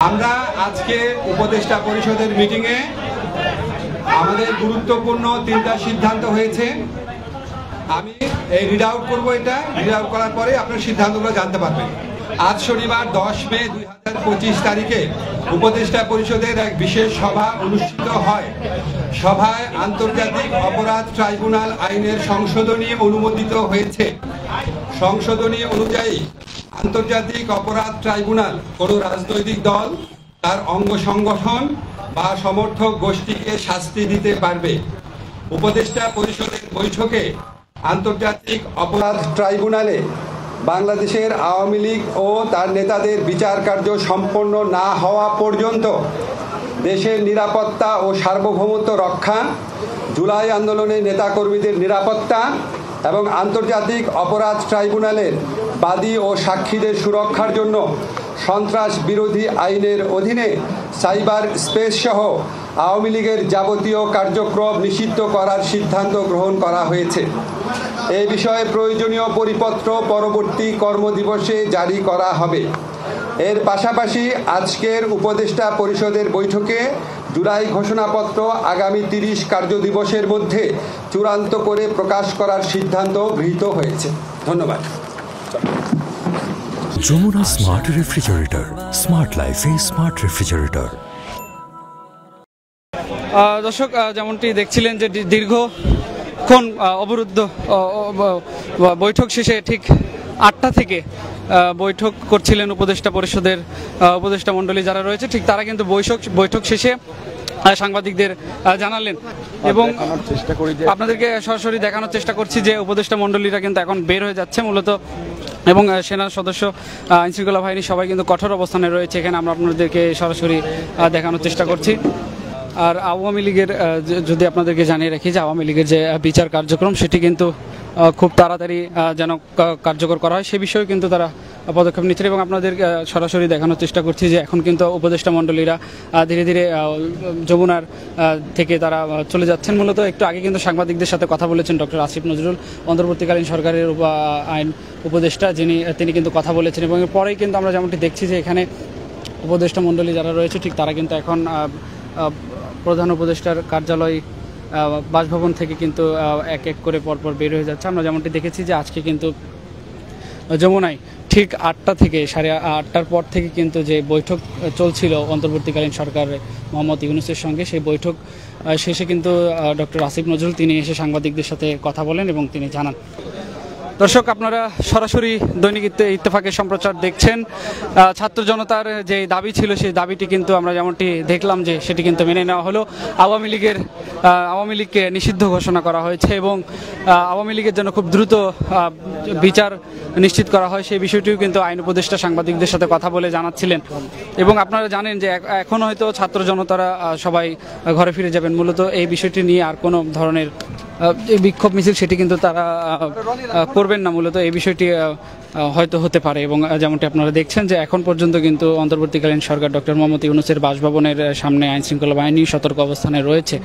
আমরা আজকে উপদেষ্টা পরিষদের মিটিংয়ে আমাদের গুরুত্বপূর্ণ 3টা সিদ্ধান্ত হয়েছে। আমি এই রিড আউট করবো, এটা রিড আউট করার পরে আপনার সিদ্ধান্তগুলো জানতে পারবেন। আজ শনিবার 10 মে 2025 তারিখে উপদেষ্টা পরিষদের এক বিশেষ সভা অনুষ্ঠিত হয়। সভায় আন্তর্জাতিক অপরাধ ট্রাইব্যুনাল আইনের সংশোধনী অনুমোদিত হয়েছে। সংশোধনী অনুযায়ী আন্তর্জাতিক অপরাধ ট্রাইব্যুনাল কোন রাজনৈতিক দল, তার অঙ্গ সংগঠন বা সমর্থক গোষ্ঠীকে শাস্তি দিতে পারবে। উপদেষ্টা পরিষদের বৈঠকে আন্তর্জাতিক অপরাধ ট্রাইব্যুনালে বাংলাদেশের আওয়ামী লীগ ও তার নেতাদের বিচার কার্য সম্পন্ন না হওয়া পর্যন্ত দেশের নিরাপত্তা ও সার্বভৌমত্ব রক্ষা, জুলাই আন্দোলনের নেতাকর্মীদের নিরাপত্তা এবং আন্তর্জাতিক অপরাধ ট্রাইব্যুনালের বাদী ও সাক্ষীদের সুরক্ষার জন্য সন্ত্রাস বিরোধী আইনের অধীনে সাইবার স্পেস সহ আওয়ামী লীগের যাবতীয় কার্যক্রম নিষিদ্ধ করার সিদ্ধান্ত গ্রহণ করা হয়েছে। এই বিষয়ে প্রয়োজনীয় পরিপত্র পরবর্তী কর্মদিবসে জারি করা হবে। এর পাশাপাশি আজকের উপদেষ্টা পরিষদের বৈঠকে জুলাই ঘোষণাপত্র আগামী 30 কার্যদিবসের মধ্যে চূড়ান্ত করে প্রকাশ করার সিদ্ধান্ত গৃহীত হয়েছে। ধন্যবাদ। যমুনা স্মার্ট রেফ্রিজারেটর, স্মার্ট লাইফে স্মার্ট রেফ্রিজারেটর। দর্শক, যেমনটি দেখছিলেন যে দীর্ঘক্ষণ অবরুদ্ধ বৈঠক শেষে ঠিক 8টা থেকে বৈঠক করছিলেন উপদেষ্টা পরিষদের উপদেষ্টা মণ্ডলী যারা রয়েছে, ঠিক তারা কিন্তু বৈঠক শেষে সাংবাদিকদের জানালেন এবং আপনাদেরকে সরাসরি দেখানোর চেষ্টা করছি যে উপদেষ্টা মণ্ডলীরা কিন্তু এখন বের হয়ে যাচ্ছে মূলত, এবং সেনা সদস্য, আইনশৃঙ্খলা বাহিনী সবাই কিন্তু কঠোর অবস্থানে রয়েছে। এখানে আমরা আপনাদেরকে সরাসরি দেখানোর চেষ্টা করছি। আর আওয়ামী লীগের যদি আপনাদেরকে জানিয়ে রাখি যে আওয়ামী লীগের যে বিচার কার্যক্রম সেটি কিন্তু খুব তাড়াতাড়ি যেন কার্যকর করা হয় সে বিষয়েও কিন্তু তারা পদক্ষেপ নিচ্ছেন, এবং আপনাদের সরাসরি দেখানোর চেষ্টা করছি যে এখন কিন্তু উপদেষ্টা মণ্ডলীরা ধীরে ধীরে যমুনার থেকে তারা চলে যাচ্ছেন। মূলত একটু আগে কিন্তু সাংবাদিকদের সাথে কথা বলেছেন ডক্টর আসিফ নজরুল, অন্তর্বর্তীকালীন সরকারের আইন উপদেষ্টা, তিনি কিন্তু কথা বলেছেন, এবং পরেই কিন্তু আমরা যেমনটি দেখছি যে এখানে উপদেষ্টা মণ্ডলী যারা রয়েছে ঠিক তারা কিন্তু এখন প্রধান উপদেষ্টার কার্যালয় বাসভবন থেকে কিন্তু এক এক করে পরপর বের হয়ে যাচ্ছে। আমরা যেমনটি দেখেছি যে আজকে কিন্তু যমুনায় ঠিক 8টা থেকে 8:30 পর থেকে কিন্তু যে বৈঠক চলছিল অন্তর্বর্তীকালীন সরকারের মোহাম্মদ ইউনূসের সঙ্গে, সেই বৈঠক শেষে কিন্তু ডক্টর আসিফ নজরুল তিনি এসে সাংবাদিকদের সাথে কথা বলেন এবং তিনি জানান। দর্শক, আপনারা সরাসরি দৈনিক ইত্তেফাকের সম্প্রচার দেখছেন। ছাত্র জনতার যে দাবি ছিল সেই দাবিটি কিন্তু আমরা যেমনটি দেখলাম যে সেটি কিন্তু মেনে নেওয়া হলো। আওয়ামী লীগকে নিষিদ্ধ ঘোষণা করা হয়েছে এবং আওয়ামী লীগের জন্য খুব দ্রুত বিচার নিশ্চিত করা হয় সেই বিষয়টিও কিন্তু আইন উপদেষ্টা সাংবাদিকদের সাথে কথা বলে জানাচ্ছিলেন। এবং আপনারা জানেন যে এখন হয়তো ছাত্র জনতারা সবাই ঘরে ফিরে যাবেন, মূলত এই বিষয়টি নিয়ে আর কোনো ধরনের বিক্ষোভ মিছিল সেটি কিন্তু তারা করবেন না, মূলত এই বিষয়টি হয়তো হতে পারে। এবং যেমনটি আপনারা দেখছেন যে এখন পর্যন্ত কিন্তু অন্তর্বর্তীকালীন সরকার ডক্টর মোহাম্মদ ইউনূসের বাসভবনের সামনে আইনশৃঙ্খলা বাহিনী সতর্ক অবস্থানে রয়েছে।